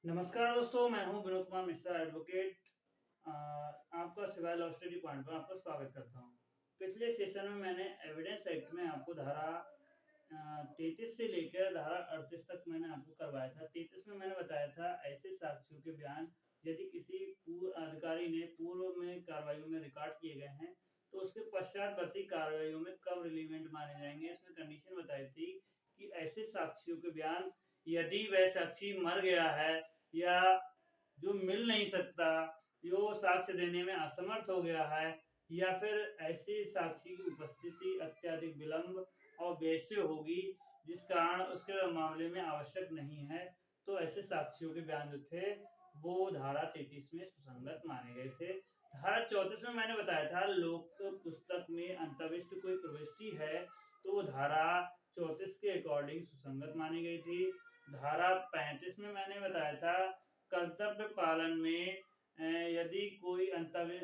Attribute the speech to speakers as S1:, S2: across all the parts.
S1: नमस्कार दोस्तों, मैं हूं विनोद कुमार मिश्रा एडवोकेट। आपका सिविल लॉ स्टडी पॉइंट में आपका स्वागत करता हूं। पिछले सेशन में मैंने एविडेंस एक्ट में आपको धारा 33 से लेकर धारा 38 तक मैंने आपको करवाया था। 33 में मैंने बताया था ऐसे साक्ष्यों के बयान यदि किसी पूर्व अधिकारी ने पूर्व में कार्रवाइयों में रिकॉर्ड किए गए हैं तो उसके पश्चातवर्ती कार्रवाइयों में कब रिलीवेंट माने जाएंगे। इसमें कंडीशन बताई थी कि ऐसे साक्ष्यों के बयान यदि वह साक्षी मर गया है या जो मिल नहीं सकता, जो साक्ष्य देने में असमर्थ हो गया है, या फिर ऐसे साक्षी की उपस्थिति अत्यधिक विलंब और वैश्य होगी जिस कारण उसके मामले में आवश्यक नहीं है, तो ऐसे साक्षियों के बयान जो थे वो धारा 33 में सुसंगत माने गए थे। धारा 34 में मैंने बताया था लोक पुस्तक में अंतर्विष्ट कोई प्रविष्टि है तो वो धारा 34 के अकॉर्डिंग सुसंगत मानी गई थी। धारा 35 में मैंने बताया था कर्तव्य पालन में यदि कोई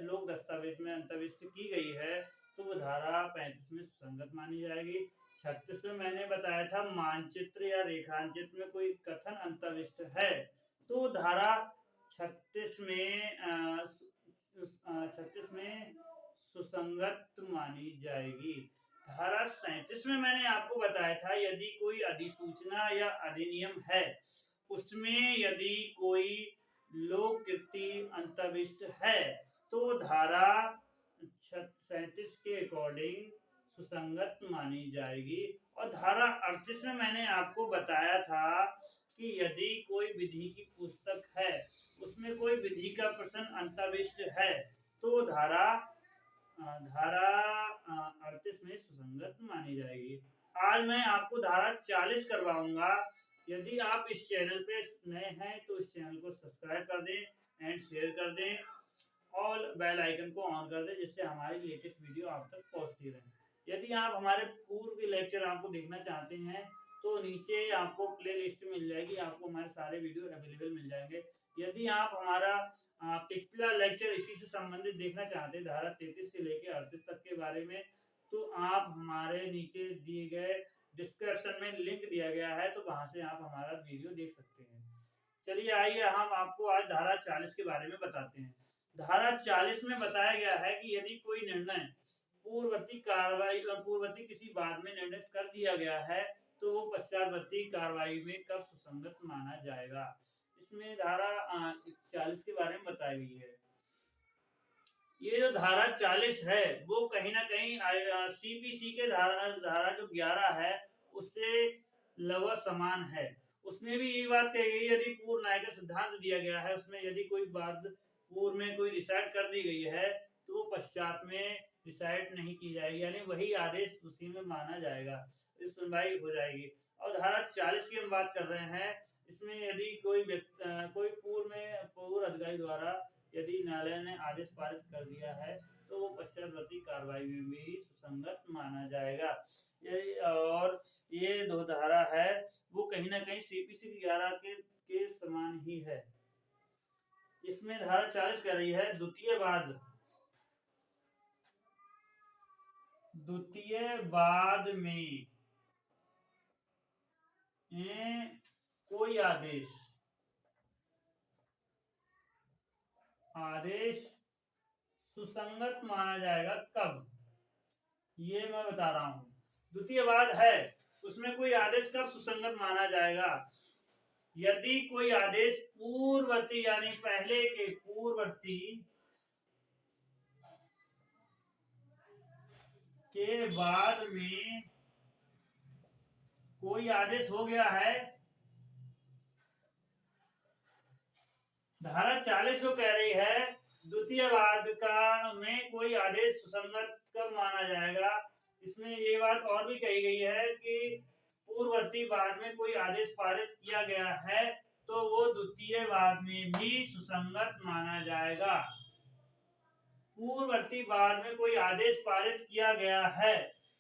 S1: लोक दस्तावेज में अंतर्विष्ट की गई है तो वो धारा 35 में सुसंगत मानी जाएगी। 36 में मैंने बताया था मानचित्र या रेखांचित्र में कोई कथन अंतर्विष्ट है तो धारा 36 में 36 में सुसंगत मानी जाएगी। धारा 37 में मैंने आपको बताया था यदि कोई अधिसूचना या अधिनियम है उसमें यदि कोई लोक कीर्ति अंतर्विष्ट है तो धारा 37 के अकॉर्डिंग सुसंगत मानी जाएगी। और धारा 38 में मैंने आपको बताया था कि यदि कोई विधि की पुस्तक है उसमें कोई विधि का प्रश्न अंतर्विष्ट है तो धारा 38 में सुसंगत मानी जाएगी। आज मैं आपको धारा 40 करवाऊंगा। यदि आप इस चैनल पे नए हैं तो इस चैनल को सब्सक्राइब कर दें एंड शेयर कर दें और बेल आइकन को ऑन कर दें जिससे हमारी लेटेस्ट वीडियो आप तक पहुंचती रहे। यदि आप हमारे पूर्व के लेक्चर आपको देखना चाहते हैं तो नीचे आपको प्ले लिस्ट मिल जाएगी, आपको हमारे सारे वीडियो अवेलेबल मिल जाएंगे। यदि आप हमारा पिछला लेक्चर इसी से संबंधित देखना चाहते हैं धारा 33 से लेकर 38 तक के बारे में तो आप हमारे नीचे दिए गए डिस्क्रिप्शन में लिंक दिया गया है तो वहां से आप हमारा वीडियो देख सकते हैं। चलिए आइए हम आपको आज धारा 40 के बारे में बताते हैं। धारा 40 में बताया गया है कि यदि कोई निर्णय पूर्ववर्ती किसी बाद में निर्णय कर दिया गया है तो वो पश्चातवर्ती कार्रवाई में कब सुसंगत माना जाएगा। इसमें धारा 40 के बारे में बताई गई है। ये जो धारा 40 है वो कहीं ना कहीं सीपीसी के धारा जो 11 है उससे लगभग समान है। उसमें भी यही बात कही गई यदि पूर्व न्याय का सिद्धांत दिया गया है उसमें यदि कोई बात पूर्व में कोई डिसाइड कर दी गई है तो वो पश्चात में डिसाइड नहीं की जाएगी, यानी वही आदेश उसी में माना जाएगा, इस सुनवाई हो जाएगी। और धारा 40 की हम बात कर रहे हैं, इसमें यदि कोई पूर्व अधिकारी द्वारा यदि न्यायालय ने आदेश पारित कर दिया है तो वो पश्चातवर्ती कार्रवाई में भी सुसंगत माना जाएगा। और ये दो धारा है वो कहीं ना कहीं सीपीसी 11 के समान ही है। इसमें धारा 40 कह रही है द्वितीय बाद में कोई आदेश सुसंगत माना जाएगा कब, ये मैं बता रहा हूं। द्वितीय बाद है उसमें कोई आदेश कब सुसंगत माना जाएगा, यदि कोई आदेश पूर्ववर्ती यानी पहले के पूर्ववर्ती के बाद में कोई आदेश हो गया है। धारा 40 जो कह रही है द्वितीय बाद का में कोई आदेश सुसंगत कब माना जाएगा, इसमें ये बात और भी कही गई है कि पूर्ववर्ती बाद में कोई आदेश पारित किया गया है तो वो द्वितीय बाद में भी सुसंगत माना जाएगा। पूर्ववर्ती बाद में कोई आदेश पारित किया गया है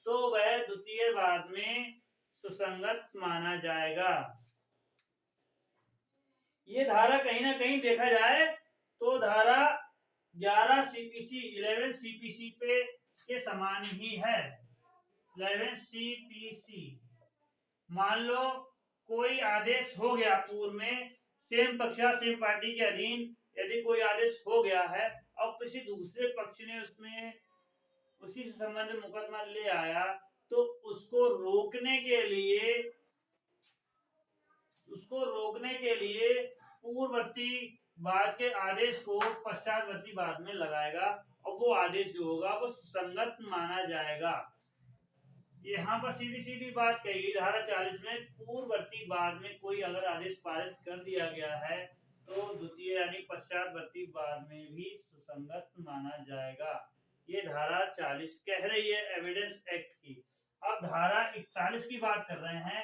S1: तो वह द्वितीय बाद में सुसंगत माना जाएगा। ये धारा कहीं ना कहीं देखा जाए तो धारा 11 सीपीसी 11 सीपीसी पे के समान ही है। 11 सीपीसी मान लो कोई आदेश हो गया पूर्व में सेम पक्ष या सेम पार्टी के अधीन यदि कोई आदेश हो गया है और किसी दूसरे पक्ष ने उसमें उसी से संबंधित मुकदमा ले आया, तो उसको रोकने के लिए पूर्ववर्ती बाद के आदेश को पश्चातवर्ती बाद में लगाएगा और वो आदेश जो होगा वो सुसंगत माना जाएगा। यहाँ पर सीधी सीधी बात कही गई धारा 40 में, पूर्ववर्ती बाद में कोई अगर आदेश पारित कर दिया गया है तो द्वितीय यानी पश्चातवर्ती बाद में भी सुसंगत माना जाएगा। ये धारा 40 कह रही है एविडेंस एक्ट की। अब धारा 41 की बात कर रहे हैं।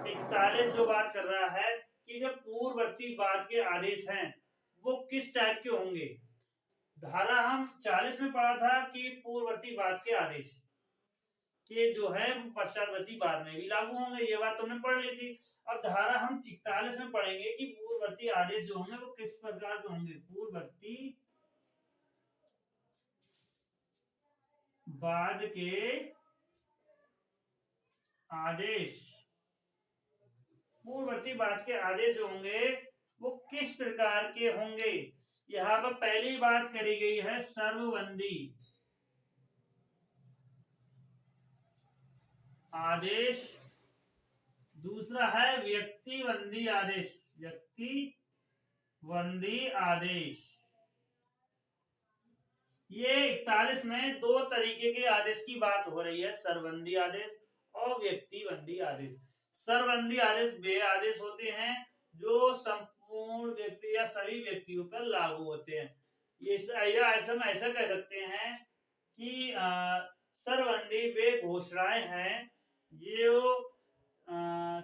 S1: 41 जो बात कर रहा है कि जो पूर्ववर्ती बाद के आदेश हैं वो किस टाइप के होंगे। धारा हम 40 में पढ़ा था कि पूर्ववर्ती बाद के आदेश के जो है पश्चातवर्ती बाद में भी लागू होंगे, ये बात तुमने पढ़ ली थी। अब धारा हम 41 में पढ़ेंगे कि पूर्ववर्ती आदेश जो होंगे वो किस प्रकार के होंगे। पूर्ववर्ती बाद के आदेश, पूर्ववर्ती बाद के आदेश जो होंगे वो किस प्रकार के होंगे। यहाँ पर पहली बात करी गई है सर्वबंदी आदेश, दूसरा है व्यक्तिबंदी आदेश। व्यक्तिबंदी आदेश, ये 41 में दो तरीके के आदेश की बात हो रही है, सर्वबंदी आदेश और व्यक्तिबंदी आदेश। सर्वबंदी आदेश वे आदेश होते हैं जो संपूर्ण व्यक्ति या सभी व्यक्तियों पर लागू होते हैं। ये ऐसा कह सकते हैं कि सर्वबंदी वे घोषणाएं हैं जो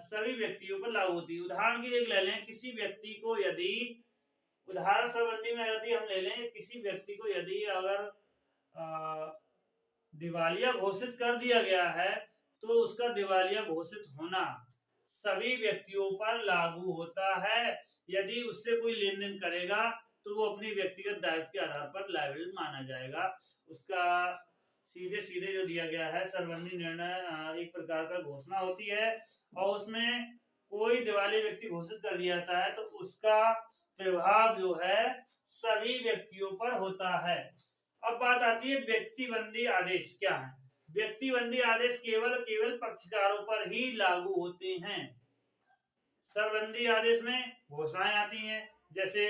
S1: सभी व्यक्तियों पर लागू होती है। उदाहरण के लिए ले लें, किसी व्यक्ति को यदि उदाहरण सर्वबंदी में यदि हम ले लें, किसी व्यक्ति को यदि अगर दिवालिया घोषित कर दिया गया है तो उसका दिवालिया घोषित होना सभी व्यक्तियों पर लागू होता है। यदि उससे कोई लेन देन करेगा तो वो अपनी व्यक्तिगत दायित्व के आधार पर लायबल माना जाएगा। उसका सीधे सीधे जो दिया गया है सर्वबंदी निर्णय एक प्रकार का घोषणा होती है और उसमें कोई दिवालिया व्यक्ति घोषित कर दिया जाता है तो उसका प्रभाव जो है सभी व्यक्तियों पर होता है। अब बात आती है व्यक्तिबंदी आदेश क्या है। व्यक्तिबंदी आदेश केवल पक्षकारों पर ही लागू होते हैं। सर्वबंदी आदेश में घोषणाएं आती हैं, जैसे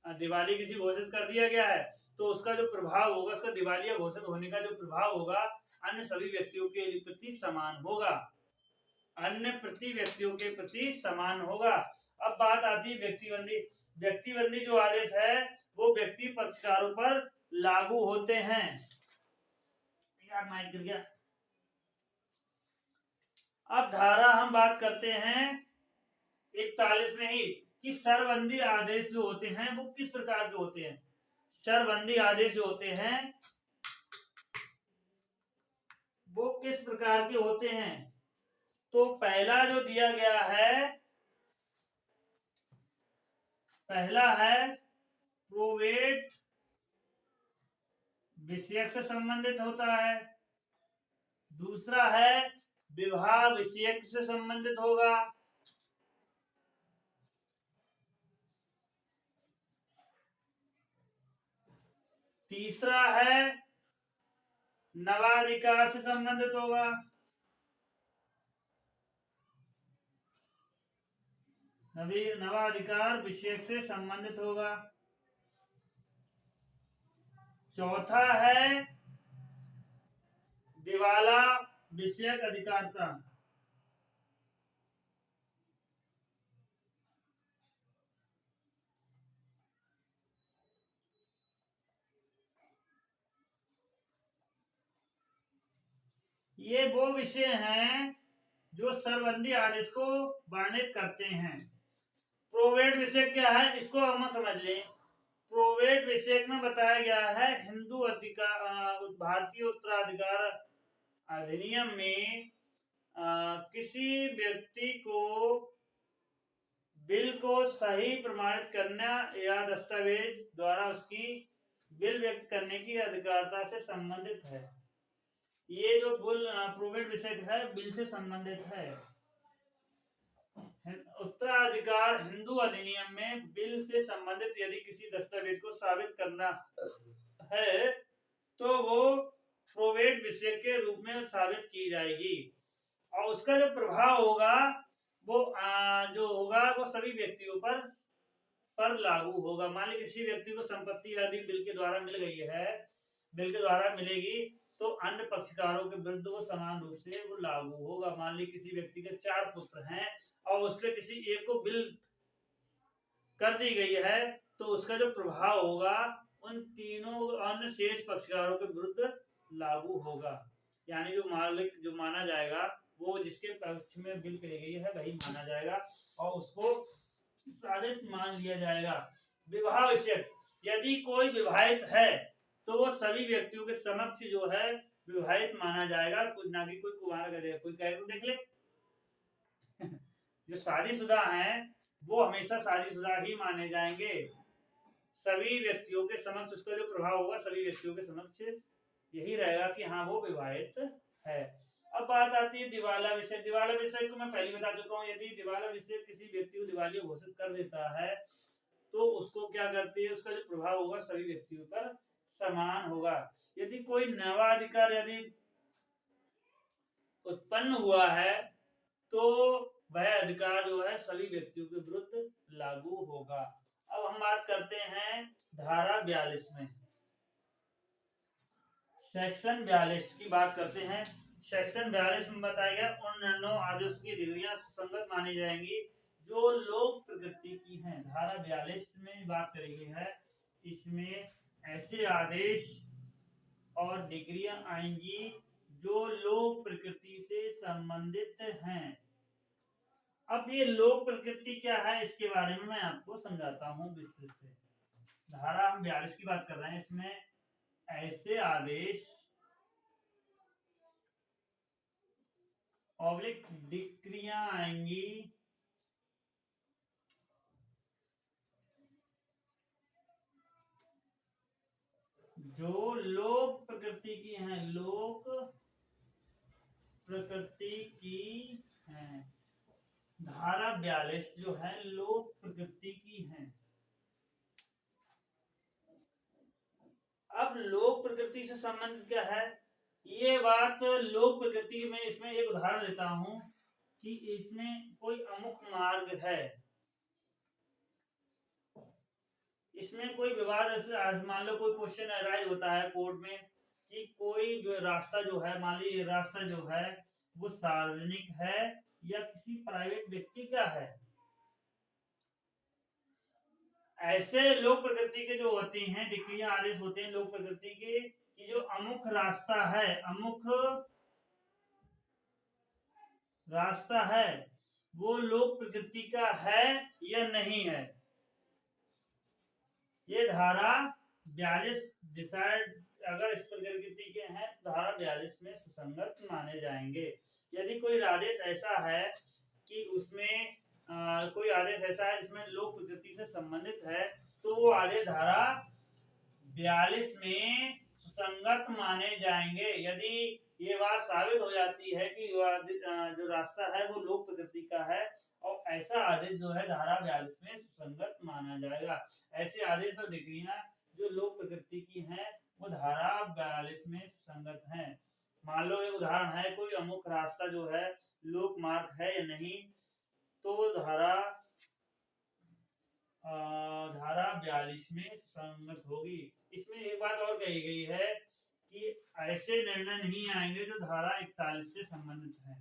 S1: दिवाली किसी घोषित कर दिया गया है तो उसका जो प्रभाव होगा, उसका दिवालिया घोषित होने का जो प्रभाव होगा अन्य सभी व्यक्तियों के प्रति समान होगा, अन्य प्रति व्यक्तियों के प्रति समान होगा। अब बात आती है व्यक्तिबंदी। व्यक्तिबंदी जो आदेश है वो व्यक्ति पक्षकारों पर लागू होते हैं। यार माइक गिर गया। अब धारा हम बात करते हैं 41 में ही कि सर्वबंदी आदेश जो होते हैं वो किस प्रकार के होते हैं। सर्वबंदी आदेश जो होते हैं वो किस प्रकार के होते हैं। तो पहला जो दिया गया है, पहला है प्रोवेट विषयक से संबंधित होता है, दूसरा है विभाग विषयक से संबंधित होगा, तीसरा है नवाधिकार से संबंधित होगा, नवाधिकार विषयक से संबंधित होगा, चौथा है दिवाला विषयक अधिकारिता, ये वो विषय हैं जो सर्वबंदी आदेश को वर्णित करते हैं। प्रोवेट विषय क्या है इसको हम समझ लें। प्रोवेट विषय में बताया गया है हिंदू अधिकार भारतीय उत्तराधिकार अधिनियम में किसी व्यक्ति को बिल को सही प्रमाणित करना या दस्तावेज द्वारा उसकी बिल व्यक्त करने की अधिकारिता से संबंधित है। ये जो प्रोवेट विषय है बिल से संबंधित है। अधिकार हिंदू अधिनियम में बिल से संबंधित यदि किसी दस्तावेज को साबित करना है तो वो प्रोवेट विषय के रूप में साबित की जाएगी और उसका जो प्रभाव होगा वो जो होगा वो सभी व्यक्तियों पर लागू होगा। मान ली किसी व्यक्ति को संपत्ति यदि बिल के द्वारा मिल गई है, बिल के द्वारा मिलेगी तो अन्य पक्षकारों के विरुद्ध वो समान रूप से वो लागू होगा। मान ली किसी व्यक्ति के 4 पुत्र हैं और उसके किसी एक को बिल कर दी गई है तो उसका जो प्रभाव होगा उन तीनों अन्य शेष पक्षकारों के विरुद्ध लागू होगा। यानी जो मालिक जो माना जाएगा वो जिसके पक्ष में बिल करी गई है वही माना जाएगा और उसको साबित मान लिया जाएगा। विवाह विषय यदि कोई विवाहित है तो वो सभी व्यक्तियों के समक्ष जो है विवाहित माना जाएगा, ना कि कोई कुंवारा करेगा। कोई कहेगा तो देख ले जो शादीशुदा हैं वो हमेशा शादीशुदा ही माने जाएंगे। सभी व्यक्तियों के समक्ष उसका जो प्रभाव होगा सभी व्यक्तियों के समक्ष यही रहेगा कि हाँ वो विवाहित है। अब बात आती है दिवाला विषय। दिवाला विषय को मैं पहले बता चुका हूँ। यदि दिवाला विषय किसी व्यक्ति को दिवालिया घोषित कर देता है तो उसको क्या करती है, उसका जो प्रभाव होगा सभी व्यक्तियों पर समान होगा। यदि कोई नया अधिकार यदि उत्पन्न हुआ है तो वह अधिकार जो है सभी व्यक्तियों के विरुद्ध लागू होगा। अब हम बात करते हैं धारा 42 में, सेक्शन 42 की बात करते हैं। सेक्शन 42 में बताया गया उन निर्णयों आदेश की डिग्रियां सुसंगत मानी जाएंगी जो लोक प्रकृति की हैं। धारा 42 में बात करी गई है, इसमें ऐसे आदेश और डिग्रियां आएंगी जो लोक प्रकृति से संबंधित हैं। अब ये लोक प्रकृति क्या है इसके बारे में मैं आपको समझाता हूं विस्तृत से। धारा हम 42 की बात कर रहे हैं, इसमें ऐसे आदेश ऑब्लिक डिक्रियां आएंगी जो लोक प्रकृति की हैं, लोक प्रकृति की हैं। धारा 42 जो है लोक प्रकृति की है। अब लोक प्रकृति से संबंधित क्या है, ये बात लोक प्रकृति में इसमें एक उदाहरण देता हूं कि इसमें कोई अमुक मार्ग है, इसमें कोई विवाद ऐसे मान लो कोई क्वेश्चन अराइज होता है कोर्ट में कि कोई रास्ता जो है, मान लीजिए रास्ता जो है वो सार्वजनिक है या किसी प्राइवेट व्यक्ति का है। ऐसे लोक प्रकृति के जो होती हैं डिक्रियां आदेश होते हैं लोक प्रकृति के कि जो अमुक रास्ता है, अमुक रास्ता है वो लोक प्रकृति का है या नहीं है। ये धारा 42 डिसाइड अगर इस प्रकृति के हैं तो धारा 42 में सुसंगत माने जाएंगे। यदि कोई आदेश ऐसा है कि उसमें कोई आदेश ऐसा है जिसमें लोक प्रकृति से संबंधित है तो वो आदेश धारा 42 में सुसंगत माने जाएंगे। यदि ये बात साबित हो जाती है कि जो रास्ता है वो लोक प्रकृति का है और ऐसा आदेश जो है धारा 42 में सुसंगत माना जाएगा। ऐसे आदेश और डिक्रियां जो लोक प्रकृति की हैं वो धारा 42 में सुसंगत हैं। मान लो एक उदाहरण है, कोई अमुक रास्ता जो है लोक मार्ग है या नहीं, तो धारा 42 में सुसंगत होगी। इसमें एक बात और कही गई है कि ऐसे निर्णय नहीं आएंगे जो धारा 41 से संबंधित है।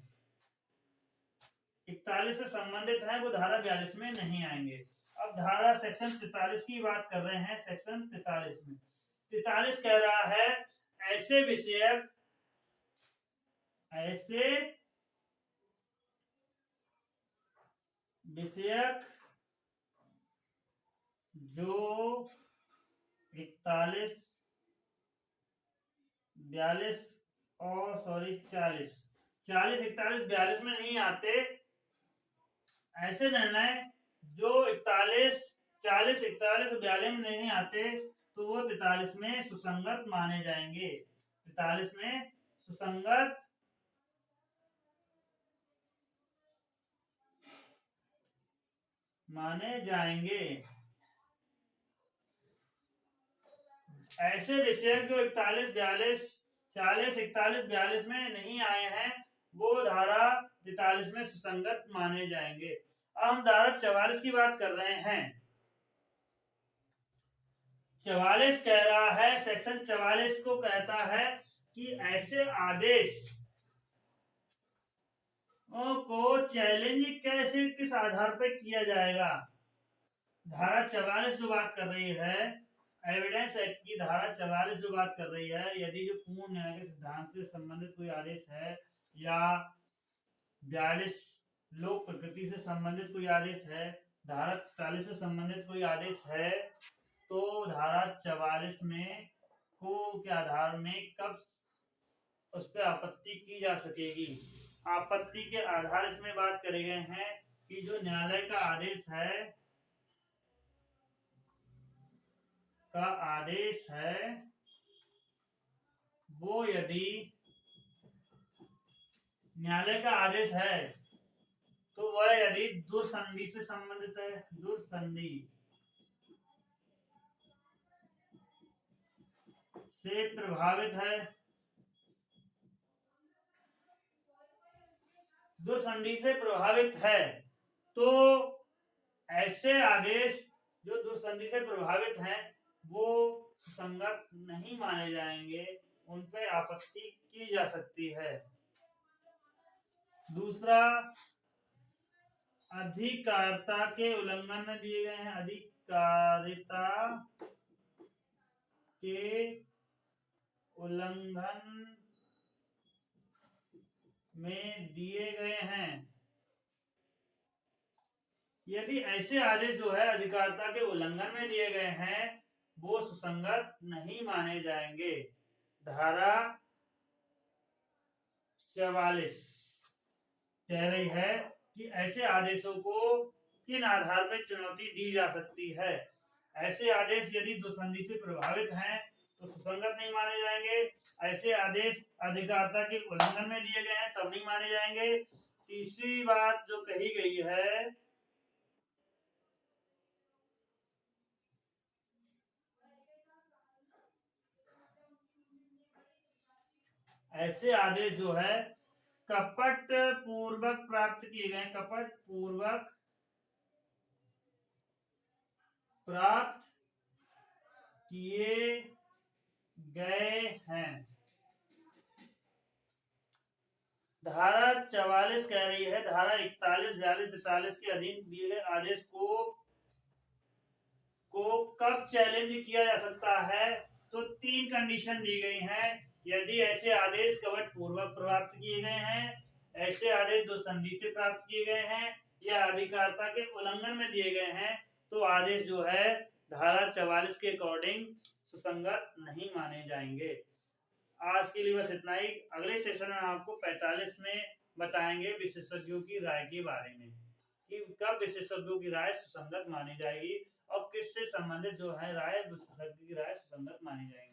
S1: 41 से संबंधित है वो धारा 42 में नहीं आएंगे। अब धारा सेक्शन 43 की बात कर रहे हैं। सेक्शन 43 में 43 कह रहा है ऐसे विषयक जो 41, 42 और 40, 41, 42 में नहीं आते। ऐसे निर्णय जो 41, 40, 41 और 42 में नहीं आते तो वो 43 में सुसंगत माने जाएंगे। 43 में सुसंगत माने जाएंगे। ऐसे विषय जो 41, 42, 40, 41, 42 में नहीं आए हैं वो धारा 43 में सुसंगत माने जाएंगे। अब हम धारा 44 की बात कर रहे हैं। 44 कह रहा है, सेक्शन 44 को कहता है कि ऐसे आदेश को चैलेंज कैसे, किस आधार पर किया जाएगा। धारा 44 जो बात कर रही है, एविडेंस एक्ट की धारा 44 जो बात कर रही है, यदि जो पूर्ण न्याय के सिद्धांत से संबंधित कोई आदेश है या 42 लोक प्रकृति से संबंधित कोई आदेश है, धारा 44 से संबंधित कोई आदेश है, तो धारा 44 में को के आधार में कब उस पर आपत्ति की जा सकेगी। आपत्ति के आधार इसमें बात करे गए हैं कि जो न्यायालय का आदेश है वो यदि न्यायालय का आदेश है तो वह यदि दुर्संधि से संबंधित है, दुर्संधि से प्रभावित है, दुर्संधि से प्रभावित है, तो ऐसे आदेश जो दुर्संधि से प्रभावित हैं वो संगत नहीं माने जाएंगे, उन पर आपत्ति की जा सकती है। दूसरा, अधिकारिता के उल्लंघन में दिए गए हैं, अधिकारिता के उल्लंघन में दिए गए हैं। यदि ऐसे आदेश जो है अधिकारिता के उल्लंघन में दिए गए हैं वो सुसंगत नहीं माने जाएंगे। धारा 44 कह रही है कि ऐसे आदेशों को किन आधार पर चुनौती दी जा सकती है। ऐसे आदेश यदि दुर्संधि से प्रभावित हैं तो सुसंगत नहीं माने जाएंगे। ऐसे आदेश अधिकारिता के उल्लंघन में दिए गए हैं तब नहीं माने जाएंगे। तीसरी बात जो कही गई है, ऐसे आदेश जो है कपट पूर्वक प्राप्त किए गए, कपट पूर्वक प्राप्त किए गए हैं। धारा 44 कह रही है धारा 41, 42, 43 के अधीन दिए गए आदेश को कब चैलेंज किया जा सकता है, तो 3 कंडीशन दी गई हैं। यदि ऐसे आदेश कपट पूर्वक प्राप्त किए गए हैं, ऐसे आदेश दुर्संधि से प्राप्त किए गए हैं या अधिकारिता के उल्लंघन में दिए गए हैं, तो आदेश जो है धारा 44 के अकॉर्डिंग सुसंगत नहीं माने जाएंगे। आज के लिए बस इतना ही। अगले सेशन में आपको 45 में बताएंगे विशेषज्ञों की राय के बारे में कि कब विशेषज्ञों की राय सुसंगत मानी जाएगी और किससे संबंधित जो है राय विशेषज्ञ की राय सुसंगत मानी जाएंगी।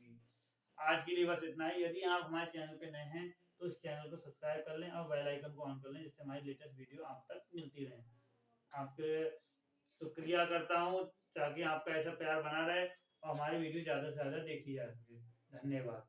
S1: आज के लिए बस इतना ही। यदि आप हमारे चैनल पे नए हैं तो इस चैनल को सब्सक्राइब कर लें और बेल आइकन को ऑन कर लें जिससे हमारी लेटेस्ट वीडियो आप तक मिलती रहे। आपके शुक्रिया करता हूँ ताकि आपका ऐसा प्यार बना रहे और हमारी वीडियो ज्यादा से ज्यादा देखी जा सके। धन्यवाद।